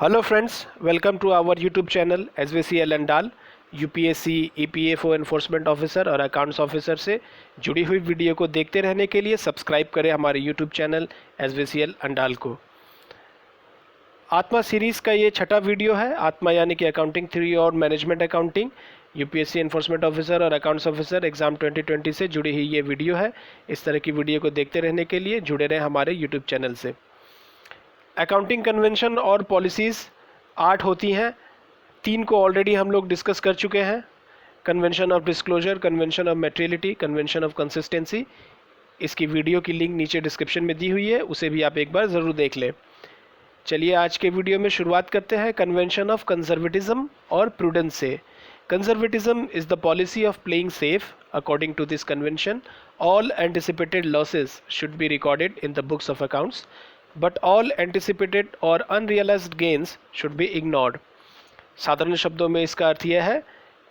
Hello friends, welcome to our YouTube channel SVCL अंडाल। UPSC, EPFO enforcement officer और accounts officer से जुड़ी हुई वीडियो को देखते रहने के लिए सब्सक्राइब करें हमारे यूट्यूब चैनल SVCL अंडाल को। आत्मा सीरीज़ का ये छठा वीडियो है। आत्मा यानी कि अकाउंटिंग थ्योरी और management accounting, UPSC enforcement officer और अकाउंट्स ऑफिसर एग्जाम 2020 से जुड़ी हुई ये वीडियो है। इस तरह की वीडियो को देखते रहने के लिए जुड़े रहें हमारे यूट्यूब चैनल से। अकाउंटिंग कन्वेंशन और पॉलिसीज़ 8 होती हैं। 3 को ऑलरेडी हम लोग डिस्कस कर चुके हैं। Convention of disclosure, convention of materiality, convention of consistency. इसकी वीडियो की लिंक नीचे डिस्क्रिप्शन में दी हुई है, उसे भी आप एक बार ज़रूर देख लें। चलिए आज के वीडियो में शुरुआत करते हैं कन्वेंशन ऑफ कंजर्वेटिज्म और प्रूडेंस से। Conservatism is the policy of playing safe. According to this convention, all anticipated losses should be recorded in the books of accounts, but all anticipated or unrealized gains should be ignored। साधारण शब्दों में इसका अर्थ यह है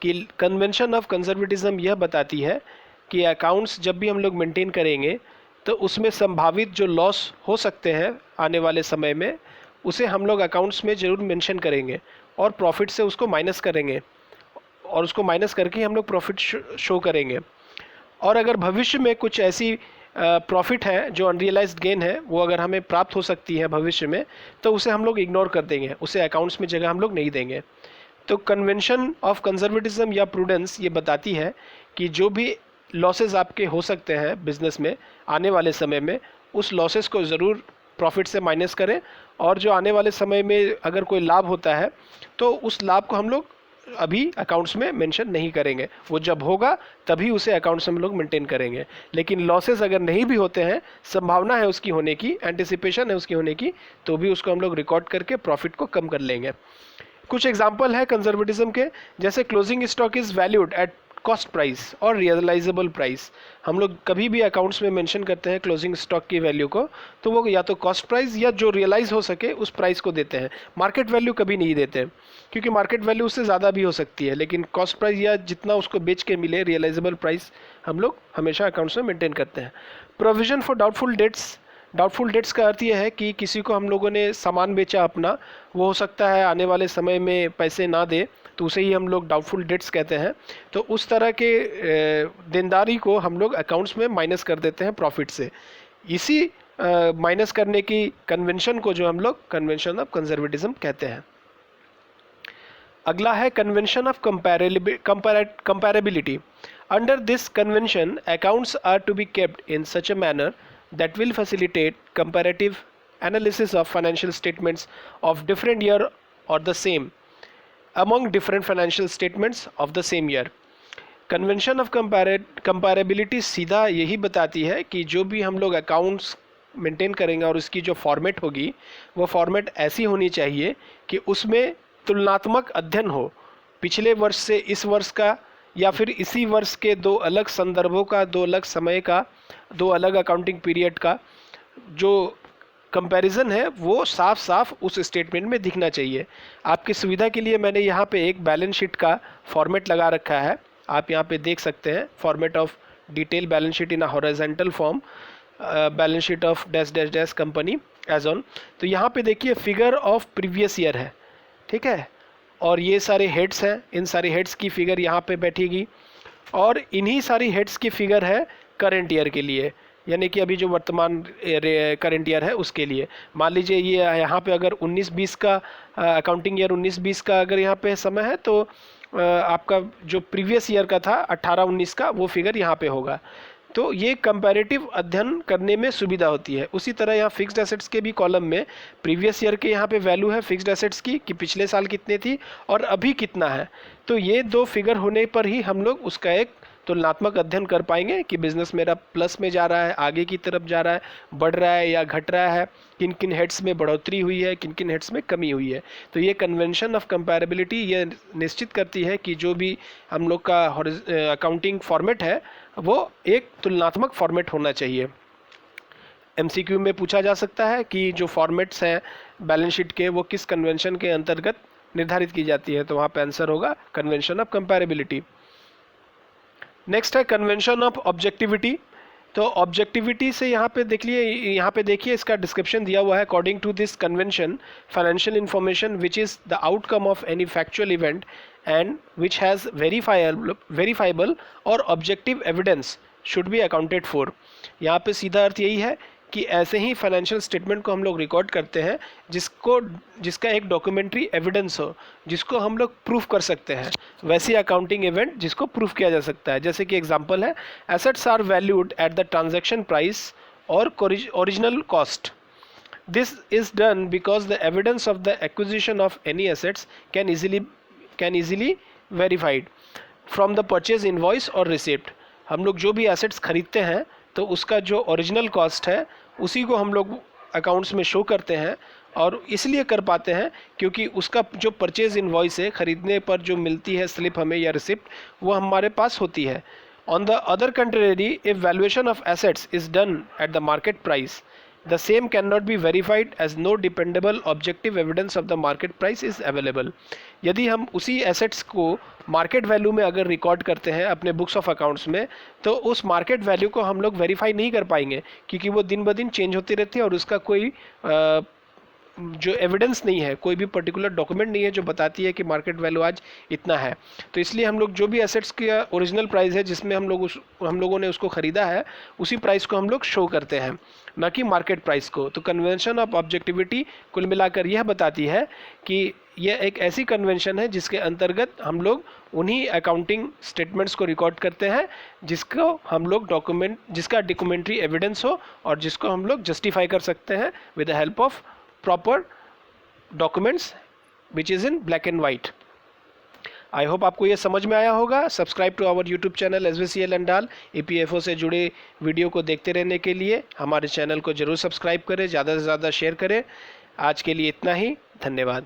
कि convention of conservatism यह बताती है कि अकाउंट्स जब भी हम लोग मेंटेन करेंगे तो उसमें संभावित जो लॉस हो सकते हैं आने वाले समय में, उसे हम लोग अकाउंट्स में ज़रूर मेंशन करेंगे और प्रॉफिट से उसको माइनस करेंगे और उसको माइनस करके हम लोग प्रॉफिट शो करेंगे। और अगर भविष्य में कुछ ऐसी प्रॉफिट है जो अनरियलाइज्ड गेन है, वो अगर हमें प्राप्त हो सकती है भविष्य में, तो उसे हम लोग इग्नोर कर देंगे, उसे अकाउंट्स में जगह हम लोग नहीं देंगे। तो कन्वेंशन ऑफ कंजर्वेटिज्म या प्रूडेंस ये बताती है कि जो भी लॉसेस आपके हो सकते हैं बिजनेस में आने वाले समय में, उस लॉसेस को ज़रूर प्रॉफिट से माइनस करें, और जो आने वाले समय में अगर कोई लाभ होता है तो उस लाभ को हम लोग अभी अकाउंट्स में मेंशन नहीं करेंगे। वो जब होगा तभी उसे अकाउंट्स में हम लोग मेंटेन करेंगे। लेकिन लॉसेस अगर नहीं भी होते हैं, संभावना है उसकी होने की, एंटिसिपेशन है उसकी होने की, तो भी उसको हम लोग रिकॉर्ड करके प्रॉफिट को कम कर लेंगे। कुछ एग्जांपल है कंजर्वेटिज्म के, जैसे closing stock is valued at cost price और रियलाइजेबल प्राइस। हम लोग कभी भी अकाउंट्स में मेंशन करते हैं क्लोजिंग स्टॉक की वैल्यू को, तो वो या तो कॉस्ट प्राइस या जो रियलाइज हो सके उस प्राइस को देते हैं। मार्केट वैल्यू कभी नहीं देते हैं, क्योंकि मार्केट वैल्यू उससे ज़्यादा भी हो सकती है, लेकिन कॉस्ट प्राइस या जितना उसको बेच के मिले रियलाइजेबल प्राइस हम लोग हमेशा अकाउंट्स में मेंटेन करते हैं। Provision for doubtful debts. Doubtful debts का अर्थ यह है कि किसी को हम लोगों ने सामान बेचा अपना, वो हो सकता है आने वाले समय में पैसे ना दे, तो उसे ही हम लोग डाउटफुल डेट्स कहते हैं। तो उस तरह के देनदारी को हम लोग अकाउंट्स में माइनस कर देते हैं प्रॉफिट से। इसी माइनस करने की कन्वेंशन को जो हम लोग कन्वेंशन ऑफ कंजर्वेटिज्म कहते हैं। अगला है convention of comparability. Under this convention, accounts are to be kept in such a manner that will facilitate comparative analysis of financial statements of different year or the same among different financial statements of the same year। Convention of comparability सीधा यही बताती है कि जो भी हम लोग accounts maintain करेंगे और उसकी जो फॉर्मेट होगी, वो फॉर्मेट ऐसी होनी चाहिए कि उसमें तुलनात्मक अध्ययन हो, पिछले वर्ष से इस वर्ष का, या फिर इसी वर्ष के दो अलग संदर्भों का, दो अलग समय का, दो अलग अकाउंटिंग पीरियड का जो कंपैरिजन है वो साफ साफ उस स्टेटमेंट में दिखना चाहिए। आपकी सुविधा के लिए मैंने यहाँ पे एक बैलेंस शीट का फॉर्मेट लगा रखा है, आप यहाँ पे देख सकते हैं। Format of detail balance sheet in a horizontal form, balance sheet of dash dash dash company as on. तो यहाँ पे देखिए फिगर ऑफ प्रीवियस ईयर है, ठीक है, और ये सारे हेड्स हैं, इन सारे हेड्स की फिगर यहाँ पे बैठेगी, और इन्हीं सारी हेड्स की फिगर है करंट ईयर के लिए, यानी कि अभी जो वर्तमान करंट ईयर है उसके लिए। मान लीजिए ये यहाँ पे अगर 19-20 का अकाउंटिंग ईयर 19-20 का अगर यहाँ पे समय है, तो आपका जो प्रीवियस ईयर का था 18-19 का, वो फिगर यहाँ पे होगा। तो ये कंपैरेटिव अध्ययन करने में सुविधा होती है। उसी तरह यहाँ फिक्स्ड एसेट्स के भी कॉलम में प्रीवियस ईयर के यहाँ पे वैल्यू है फिक्स्ड एसेट्स की, कि पिछले साल कितने थी और अभी कितना है। तो ये दो फिगर होने पर ही हम लोग उसका एक तुलनात्मक अध्ययन कर पाएंगे कि बिजनेस मेरा प्लस में जा रहा है, आगे की तरफ जा रहा है, बढ़ रहा है या घट रहा है, किन किन हेड्स में बढ़ोतरी हुई है, किन किन हेड्स में कमी हुई है। तो ये कन्वेंशन ऑफ कंपैरेबिलिटी ये निश्चित करती है कि जो भी हम लोग का अकाउंटिंग फॉर्मेट है वो एक तुलनात्मक फॉर्मेट होना चाहिए। MCQ में पूछा जा सकता है कि जो फॉर्मेट्स हैं बैलेंस शीट के, वो किस कन्वेंशन के अंतर्गत निर्धारित की जाती है, तो वहाँ पे आंसर होगा कन्वेंशन ऑफ कंपैरेबिलिटी। नेक्स्ट है कन्वेंशन ऑफ ऑब्जेक्टिविटी। तो ऑब्जेक्टिविटी से यहाँ पे देखिए इसका डिस्क्रिप्शन दिया हुआ है। According to this convention, financial information which is the outcome of any factual event and which has verifiable और objective evidence should be accounted for. यहाँ पे सीधा अर्थ यही है कि ऐसे ही फाइनेंशियल स्टेटमेंट को हम लोग रिकॉर्ड करते हैं जिसका एक डॉक्यूमेंट्री एविडेंस हो, जिसको हम लोग प्रूफ कर सकते हैं। वैसी अकाउंटिंग इवेंट जिसको प्रूफ किया जा सकता है। जैसे कि एग्जांपल है, assets are valued at the transaction price और original cost. This is done because the evidence of the acquisition of any assets can easily verified from the purchase invoice और रिसिप्ट। हम लोग जो भी एसेट्स खरीदते हैं तो उसका जो ओरिजिनल कॉस्ट है उसी को हम लोग अकाउंट्स में शो करते हैं, और इसलिए कर पाते हैं क्योंकि उसका जो परचेज इनवॉइस है, खरीदने पर जो मिलती है स्लिप हमें या रिसिप्ट, वो हमारे पास होती है। On the other contrary, if valuation of assets is done at the market price, the same cannot be verified as no dependable objective evidence of the market price is available। यदि हम उसी assets को market value में अगर record करते हैं अपने books of accounts में, तो उस मार्केट वैल्यू को हम लोग वेरीफाई नहीं कर पाएंगे, क्योंकि वो दिन ब दिन चेंज होती रहती है और उसका कोई जो एविडेंस नहीं है, कोई भी पर्टिकुलर डॉक्यूमेंट नहीं है जो बताती है कि मार्केट वैल्यू आज इतना है। तो इसलिए हम लोग जो भी एसेट्स का ओरिजिनल प्राइस है जिसमें हम लोगों ने उसको ख़रीदा है, उसी प्राइस को हम लोग शो करते हैं, ना कि मार्केट प्राइस को। तो कन्वेंशन ऑफ ऑब्जेक्टिविटी कुल मिलाकर यह बताती है कि यह एक ऐसी कन्वेंशन है जिसके अंतर्गत हम लोग उन्हीं अकाउंटिंग स्टेटमेंट्स को रिकॉर्ड करते हैं जिसका डॉक्यूमेंट्री एविडेंस हो और जिसको हम लोग जस्टिफाई कर सकते हैं with the help of proper documents which is in black and white. I hope आपको ये समझ में आया होगा। Subscribe to our YouTube channel SVCL एंड डाल। EPFO से जुड़े वीडियो को देखते रहने के लिए हमारे चैनल को ज़रूर सब्सक्राइब करें, ज़्यादा से ज़्यादा शेयर करें। आज के लिए इतना ही, धन्यवाद।